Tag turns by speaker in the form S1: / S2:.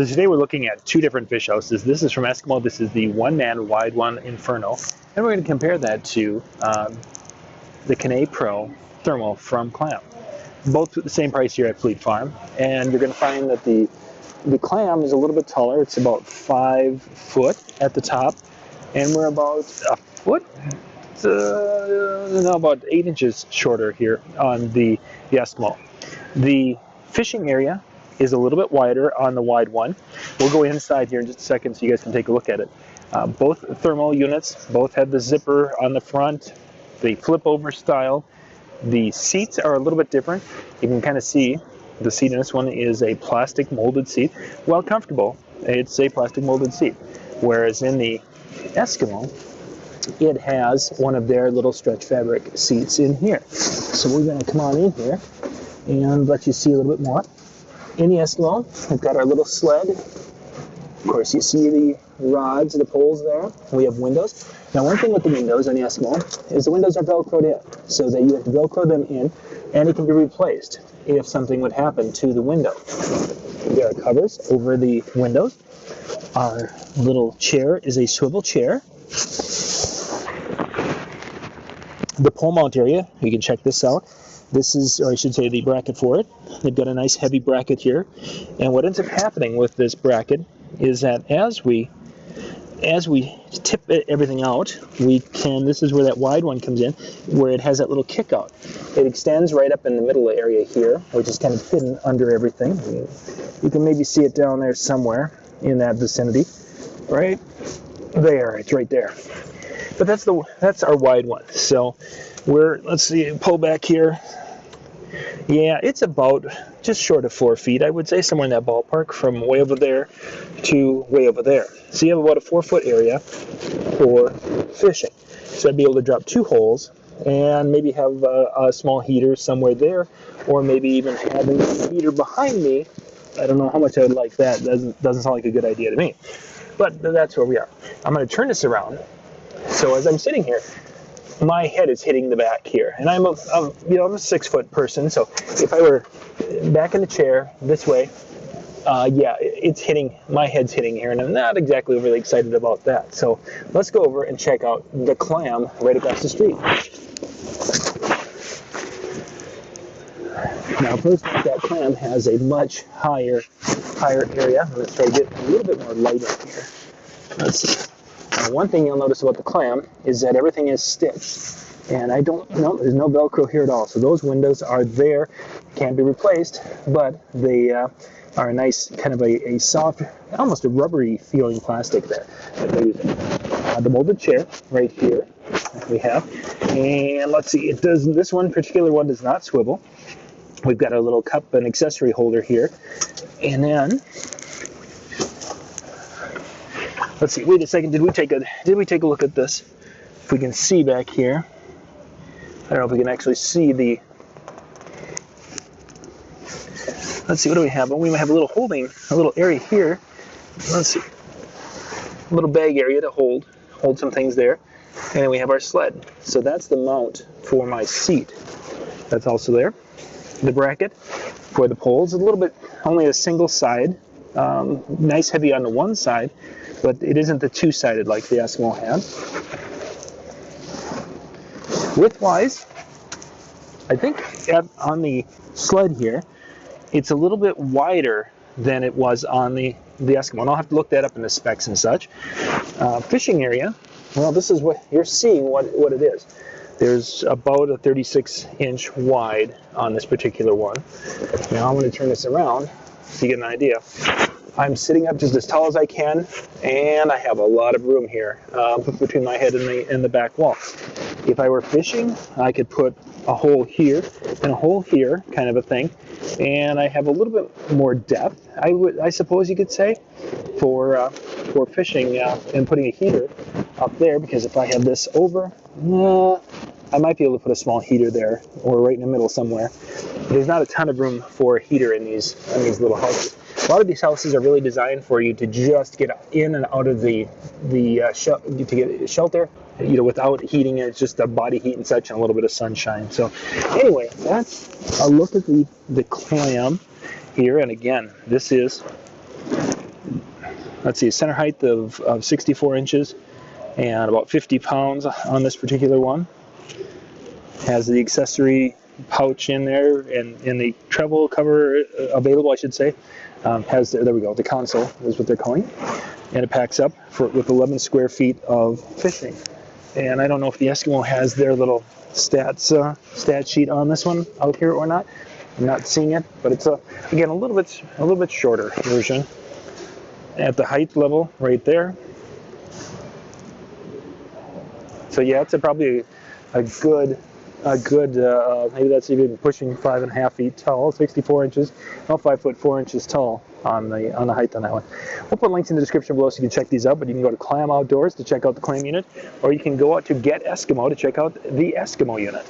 S1: So today we're looking at two different fish houses. This is from Eskimo. This is the one-man wide one, Inferno. And we're going to compare that to the Kenai Pro Thermal from Clam. Both at the same price here at Fleet Farm. And you're going to find that the Clam is a little bit taller. It's about 5 foot at the top. And we're about a foot, no, about 8 inches shorter here on the Eskimo. The fishing area is a little bit wider on the wide one. We'll go inside here in just a second so you guys can take a look at it. Both thermal units, both have the zipper on the front, the flip over style. The seats are a little bit different. You can kind of see the seat in this one is a plastic molded seat. Well, comfortable. It's a plastic molded seat. Whereas in the Eskimo, it has one of their little stretch fabric seats in here. So we're going to come on in here and let you see a little bit more. In the Eskimo, we've got our little sled. Of course, you see the rods, the poles there. We have windows. Now, one thing with the windows on the Eskimo is the windows are Velcroed in, so that you have to Velcro them in, and it can be replaced if something would happen to the window. There are covers over the windows. Our little chair is a swivel chair. The pole mount area, you can check this out. This is, or I should say, the bracket for it. They've got a nice heavy bracket here. And what ends up happening with this bracket is that as we tip everything out, we can, this is where that wide one comes in, where it has that little kick out. It extends right up in the middle area here, which is kind of hidden under everything. You can maybe see it down there somewhere in that vicinity. Right there, it's right there. But that's our wide one. So let's see, pull back here. Yeah, it's about just short of 4 feet, I would say, somewhere in that ballpark, from way over there to way over there. So you have about a 4 foot area for fishing. So I'd be able to drop 2 holes and maybe have a small heater somewhere there, or maybe even having a heater behind me. I don't know how much I would like that. Doesn't sound like a good idea to me. But that's where we are. I'm going to turn this around. So as I'm sitting here, my head is hitting the back here, and I'm a 6 foot person. So if I were back in the chair this way, yeah, it's hitting, my head's hitting here, and I'm not exactly really excited about that. So let's go over and check out the Clam right across the street. Now, first off, that Clam has a much higher area. Let's try to get a little bit more light in here. Let's see. One thing you'll notice about the Clam is that everything is stitched, and there's no Velcro here at all. So those windows are there, can be replaced, but they are a nice kind of a soft, almost a rubbery feeling plastic there. The molded chair right here we have, and let's see, this one particular one does not swivel. We've got a little cup and accessory holder here, and then. Let's see, wait a second, did we take a look at this? If we can see back here. I don't know if we can actually see let's see, what do we have? Well, we might have a little area here. Let's see. A little bag area to hold some things there. And then we have our sled. So that's the mount for my seat. That's also there. The bracket for the poles, a little bit, only a single side. Nice heavy on the one side, but it isn't the two-sided like the Eskimo had. Width-wise, I think on the sled here, it's a little bit wider than it was on the Eskimo. And I'll have to look that up in the specs and such. Fishing area, well, this is what you're seeing what it is. There's about a 36-inch wide on this particular one. Now I'm going to turn this around so you get an idea. I'm sitting up just as tall as I can, and I have a lot of room here between my head and the back wall. If I were fishing, I could put a hole here and a hole here, kind of a thing, and I have a little bit more depth, I suppose you could say, for fishing and putting a heater up there, because if I have this over, I might be able to put a small heater there, or right in the middle somewhere. There's not a ton of room for a heater in these little houses. A lot of these houses are really designed for you to just get in and out of to get shelter, without heating it. It's just a body heat and such, and a little bit of sunshine. So anyway, that's a look at the Clam here. And again, this is let's see, center height of 64 inches and about 50 pounds on this particular one. Has the accessory pouch in there, and in the travel cover available, I should say. Has, there we go, the console is what they're calling, and it packs up with 11 square feet of fishing. And I don't know if the Eskimo has their little stat sheet on this one out here or not. I'm not seeing it, but it's again a little bit shorter version. At the height level, right there. So yeah, it's probably a good maybe that's even pushing 5.5 feet tall, 64 inches, no, 5 foot 4 inches tall on the height on that one. We'll put links in the description below so you can check these out, but you can go to Clam Outdoors to check out the Clam unit, or you can go out to Get Eskimo to check out the Eskimo unit.